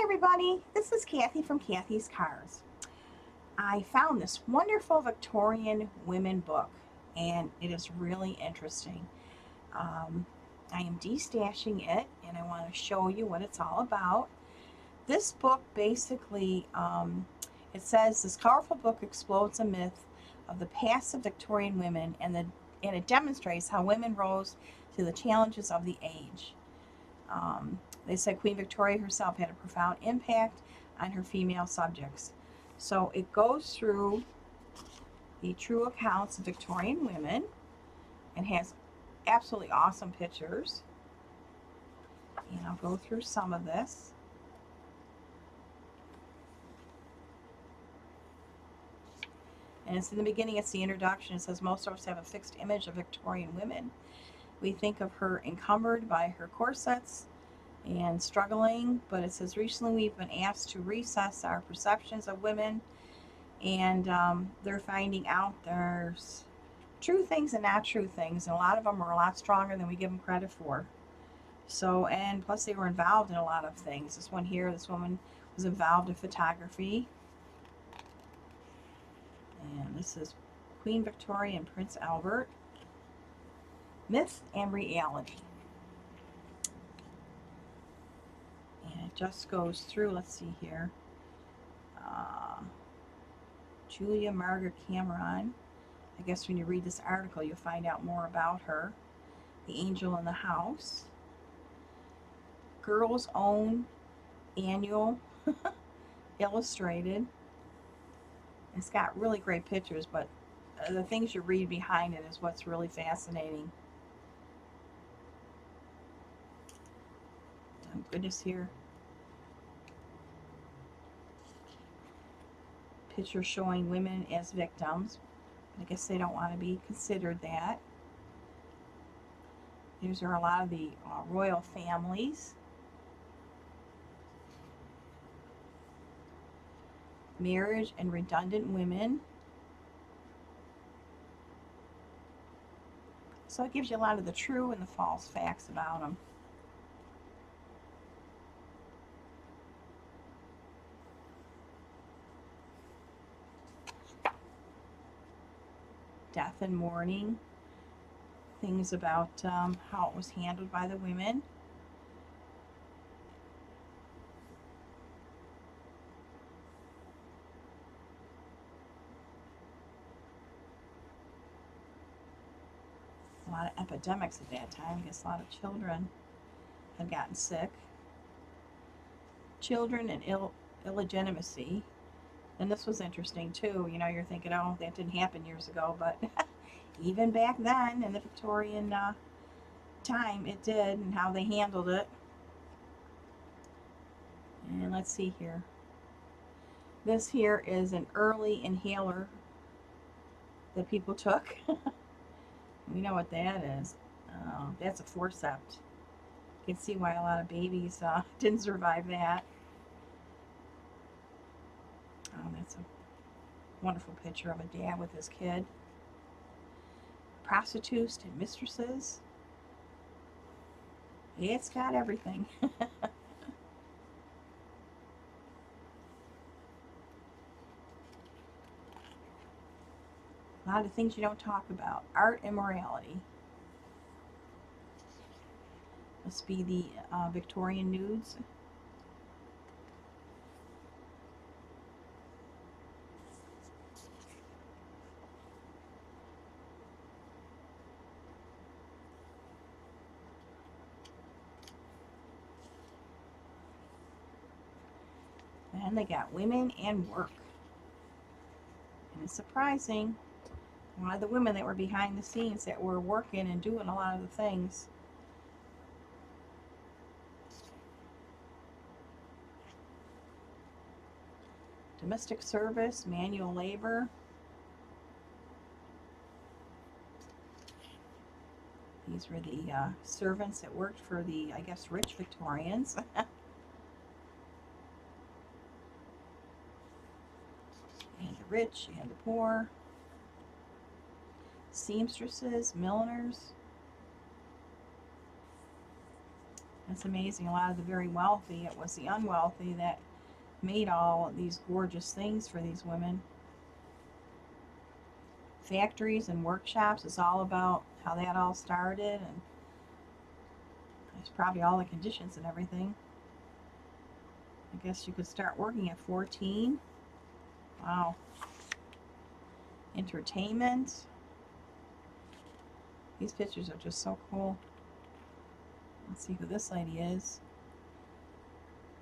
everybody, this is Kathy from Kathy's Cars. I found this wonderful Victorian women book and it is really interesting. Um, I am destashing it and I want to show you what it's all about. This book basically, it says this colorful book explodes a myth of the past of Victorian women and it demonstrates how women rose to the challenges of the age. They said Queen Victoria herself had a profound impact on her female subjects. So it goes through the true accounts of Victorian women and has absolutely awesome pictures. And I'll go through some of this. And it's in the beginning, it's the introduction. It says most of us have a fixed image of Victorian women. We think of her encumbered by her corsets and struggling, but it says recently we've been asked to reassess our perceptions of women, and they're finding out there's true things and not true things, and a lot of them are a lot stronger than we give them credit for. So, and plus they were involved in a lot of things. This one here, this woman was involved in photography, and this is Queen Victoria and Prince Albert, myth and reality. And it just goes through, let's see here, Julia Margaret Cameron. I guess when you read this article, you'll find out more about her. The Angel in the House. Girls Own Annual Illustrated. It's got really great pictures, but the things you read behind it is what's really fascinating. Oh, goodness, here. Pictures showing women as victims. I guess they don't want to be considered that. These are a lot of the royal families. Marriage and redundant women. So it gives you a lot of the true and the false facts about them. Death and mourning. Things about how it was handled by the women. A lot of epidemics at that time. I guess a lot of children had gotten sick. Children and illegitimacy. And this was interesting too. You know, you're thinking, oh, that didn't happen years ago, but even back then in the Victorian time, it did, and how they handled it. And let's see here. This here is an early inhaler that people took. We know what that is. That's a forceps. You can see why a lot of babies didn't survive that. Oh, that's a wonderful picture of a dad with his kid. Prostitutes and mistresses. It's got everything. A lot of things you don't talk about. Art and morality. Must be the Victorian nudes. And they got women and work. And it's surprising. A lot of the women that were behind the scenes that were working and doing a lot of the things. Domestic service, manual labor. These were the servants that worked for the, I guess, rich Victorians. And the rich and the poor. Seamstresses, milliners. It's amazing. A lot of the very wealthy, it was the unwealthy that made all these gorgeous things for these women. Factories and workshops is all about how that all started, and there's probably all the conditions and everything. I guess you could start working at 14. Wow. Entertainment. These pictures are just so cool. Let's see who this lady is.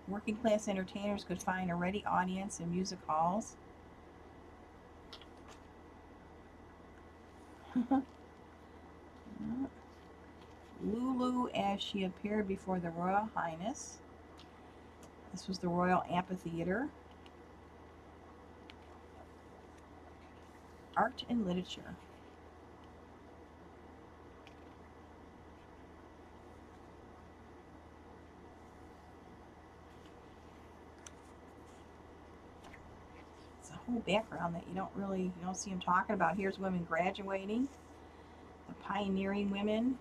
Working class entertainers could find a ready audience in music halls. Lulu as she appeared before the Royal Highness. This was the Royal Amphitheater. Art and literature. It's a whole background that you don't see them talking about. Here's women graduating, the pioneering women.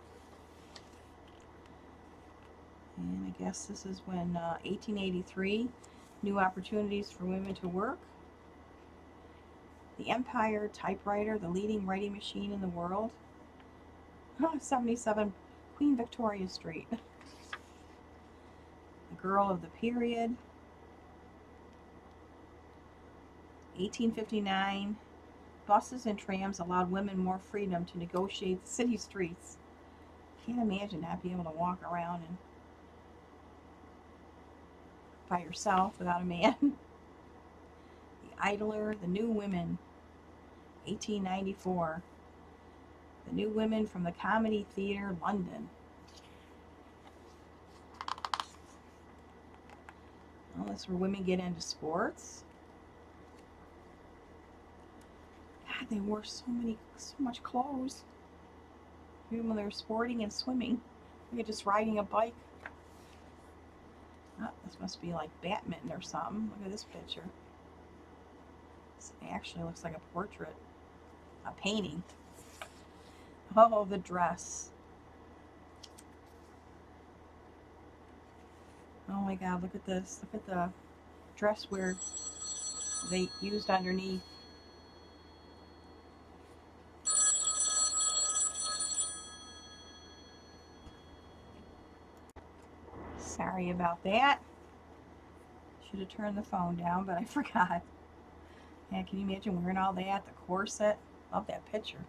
And I guess this is when 1883, new opportunities for women to work. The Empire typewriter, the leading writing machine in the world. 77 Queen Victoria Street. The girl of the period. 1859, buses and trams allowed women more freedom to negotiate the city streets. Can't imagine not being able to walk around and by yourself without a man. The Idler, the New Women, 1894. The New Women from the Comedy Theatre, London. Well, that's where women get into sports. God, they wore so much clothes. Even when they were sporting and swimming. Look at just riding a bike. Oh, this must be like badminton or something. Look at this picture. This actually looks like a portrait. A painting. Oh, the dress. Oh my God, look at this. Look at the dress where they used underneath. Sorry about that. Should have turned the phone down, but I forgot. Yeah, can you imagine wearing all that? The corset. Love that picture.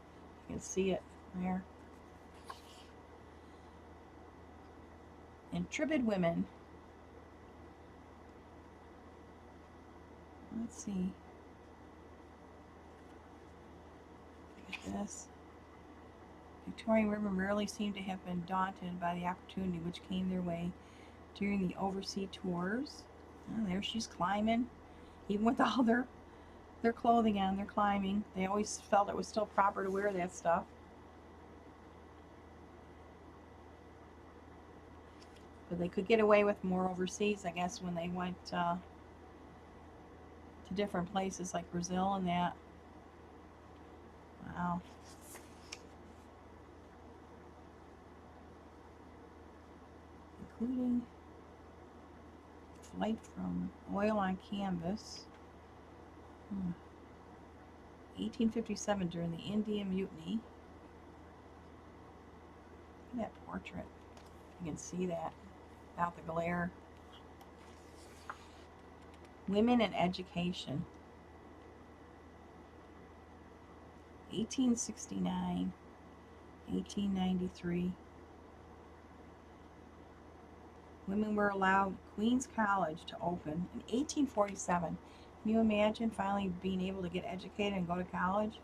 You can see it there. Intrepid women. Let's see. Look at this. Victorian women rarely seem to have been daunted by the opportunity which came their way during the overseas tours. Oh, there she's climbing. Even with all their clothing on, they're climbing. They always felt it was still proper to wear that stuff. But they could get away with more overseas, I guess, when they went to different places like Brazil and that. Wow. Including flight from oil on canvas. 1857 during the Indian Mutiny. Look at that portrait. You can see that without the glare. Women in education. 1869, 1893. Women were allowed Queen's College to open in 1847. Can you imagine finally being able to get educated and go to college?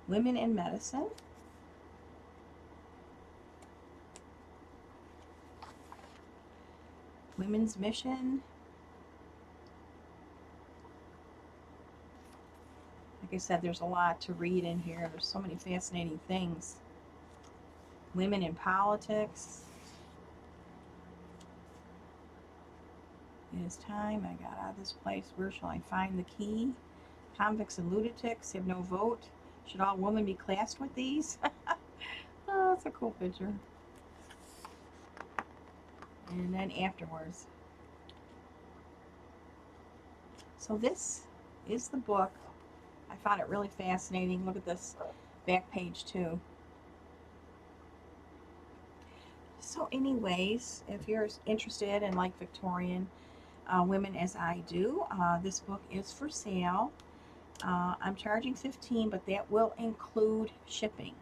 Women in medicine. Women's mission. Like I said, there's a lot to read in here. There's so many fascinating things. Women in politics. It is time I got out of this place. Where shall I find the key? Convicts and lunatics have no vote. Should all women be classed with these? Oh, that's a cool picture. and then afterwards. So this is the book. I found it really fascinating. Look at this back page too. So anyways, if you're interested in like Victorian women as I do, this book is for sale. I'm charging $15, but that will include shipping.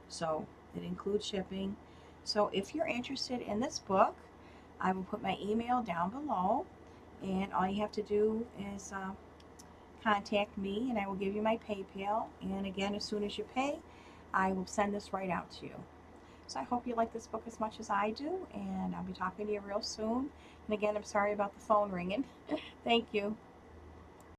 So it includes shipping. So if you're interested in this book, I will put my email down below, and all you have to do is contact me, and I will give you my PayPal. And again, as soon as you pay, I will send this right out to you. So I hope you like this book as much as I do, and I'll be talking to you real soon. And again, I'm sorry about the phone ringing. Thank you.